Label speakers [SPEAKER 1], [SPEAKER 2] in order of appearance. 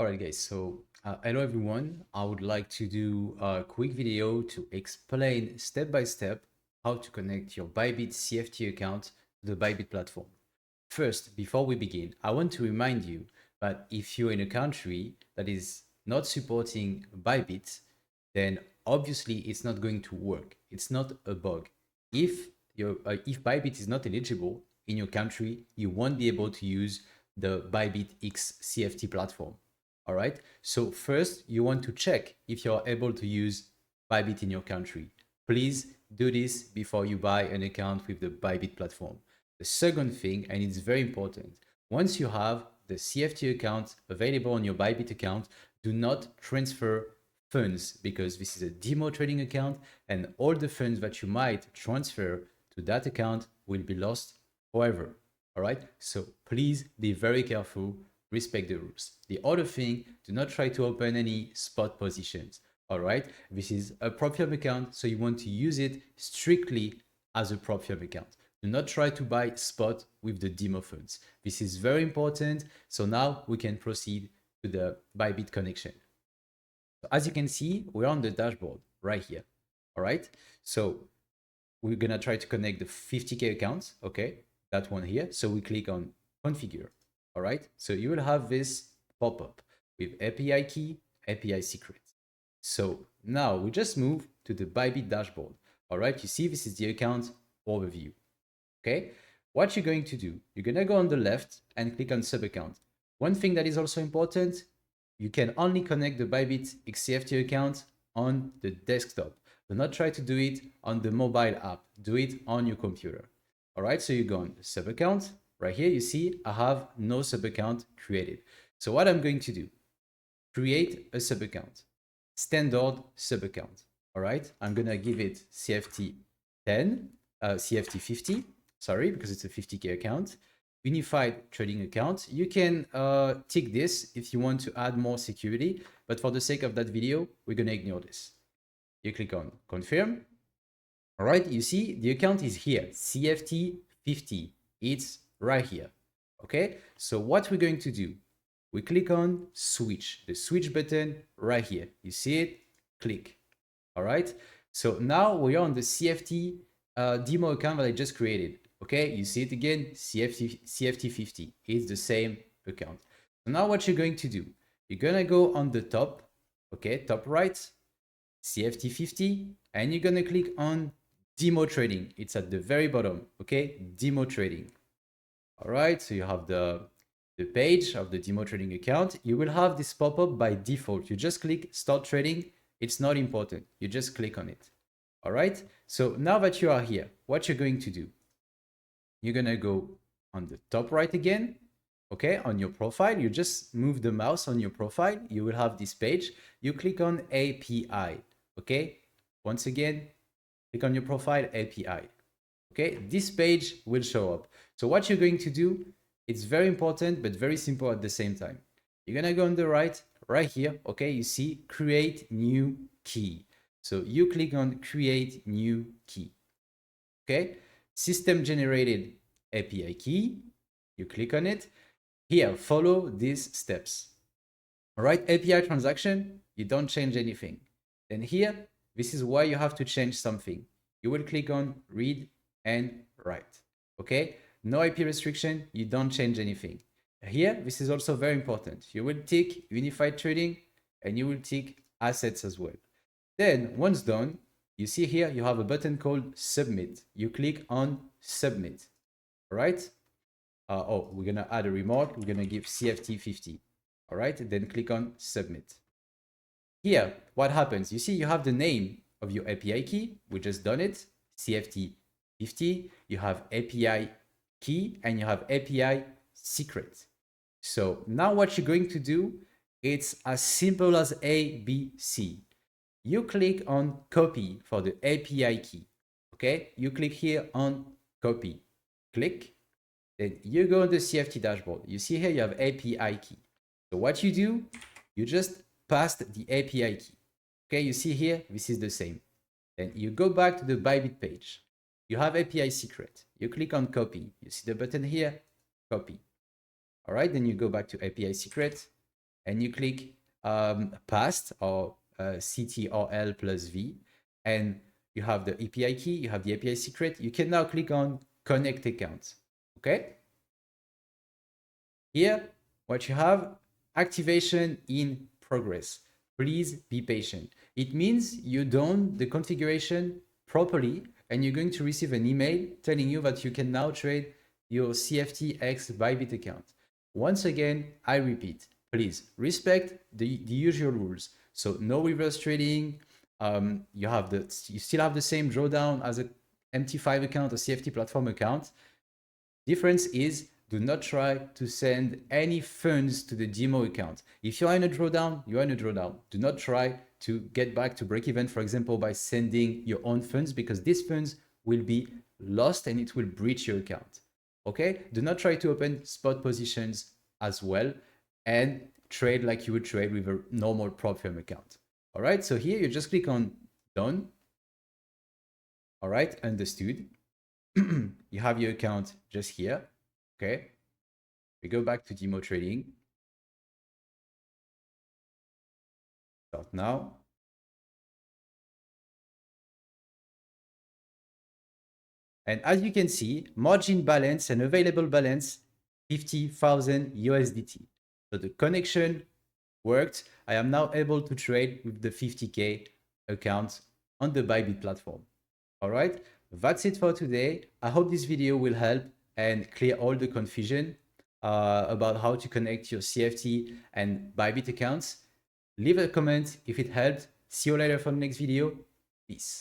[SPEAKER 1] All right, guys. So, hello everyone. I would like to do a quick video to explain step by step how to connect your Bybit CFT account to the Bybit platform. First, before we begin, I want to remind you that if you're in a country that is not supporting Bybit, then obviously it's not going to work. It's not a bug. If Bybit is not eligible in your country, you won't be able to use the Bybit X CFT platform. All right. So first, you want to check if you're able to use Bybit in your country. Please do this before you buy an account with the Bybit platform. The second thing, and it's very important, once you have the CFT account available on your Bybit account, do not transfer funds because this is a demo trading account and all the funds that you might transfer to that account will be lost forever. All right. So please be very careful, respect the rules. The other thing, do not try to open any spot positions. All right. This is a prop firm account, so you want to use it strictly as a prop firm account. Do not try to buy spot with the demo funds. This is very important. So now we can proceed to the Bybit connection. So as you can see, we're on the dashboard right here. All right. So we're going to try to connect the 50K accounts. Okay. That one here. So we click on configure. All right. So you will have this pop up with API key, API secret. So now we just move to the Bybit dashboard. All right. You see, this is the account overview. Okay. What you're going to do, you're going to go on the left and click on sub account. One thing that is also important, you can only connect the Bybit XCFT account on the desktop. Do not try to do it on the mobile app. Do it on your computer. All right, so you go on the sub account. Right here, you see I have no sub account created. So what I'm going to do, create a sub account, standard sub account. All right, I'm going to give it CFT 10, CFT 50, sorry, because it's a 50K account. Unified trading account. You can tick this if you want to add more security, but for the sake of that video, we're going to ignore this. You click on confirm. All right, you see the account is here, CFT 50. It's right here. Okay, so what we're going to do, we click on switch, the switch button right here. You see it, click. All right, so now we are on the CFT demo account that I just created. Okay, you see it again, CFT 50. It's the same account. So now what you're going to do, you're going to go on the top, okay, top right, CFT 50, and you're going to click on demo trading. It's at the very bottom, okay, demo trading. All right, so you have the page of the demo trading account. You will have this pop-up by default. You just click start trading. It's not important. You just click on it. All right, so now that you are here, what you're going to do, you're going to go on the top right again, okay, on your profile. You just move the mouse on your profile. You will have this page. You click on API, okay? Once again, click on your profile, API, okay? This page will show up. So what you're going to do, it's very important, but very simple at the same time. You're going to go on the right here, okay? You see create new key. So you click on create new key, okay? System generated API key, you click on it. Here, follow these steps. All right, API transaction, you don't change anything. Then here, this is why you have to change something. You will click on read and write, okay? No IP restriction, you don't change anything. Here, this is also very important. You will tick unified trading and you will tick assets as well. Then once done, you see here, you have a button called submit. You click on submit, all right? Oh, we're gonna add a remark. We're gonna give CFT 50, all right? Then click on submit. Here, what happens? You see, you have the name of your API key. We just done it, CFT 50. You have API key and you have API secret. So now what you're going to do, it's as simple as A, B, C. You click on copy for the API key, okay? You click here on copy, click, then you go on the CFT dashboard. You see here you have API key. So what you do, you just paste the API key, okay? You see here, this is the same. Then you go back to the Bybit page. You have API secret. You click on copy. You see the button here, copy. All right, then you go back to API secret. and you click past or CTRL plus V, and you have the API key, you have the API secret. You can now click on connect account. Okay. Here, what you have, activation in progress. Please be patient. It means you done the configuration properly and you're going to receive an email telling you that you can now trade your CFTX Bybit account. Once again, I repeat, please respect the usual rules. So no reverse trading. You still have the same drawdown as a MT5 account or CFT platform account. Difference is, do not try to send any funds to the demo account. If you're in a drawdown, you're in a drawdown. Do not try to get back to break even, for example, by sending your own funds, because these funds will be lost and it will breach your account. Okay? Do not try to open spot positions as well and trade like you would trade with a normal prop firm account. All right? So here you just click on done. All right? Understood. You have your account just here. Okay. We go back to demo trading. Start now. And as you can see, margin balance and available balance, 50,000 USDT. So the connection worked. I am now able to trade with the 50K account on the Bybit platform. All right, that's it for today. I hope this video will help and clear all the confusion about how to connect your CFT and Bybit accounts. Leave a comment if it helped. See you later for the next video. Peace.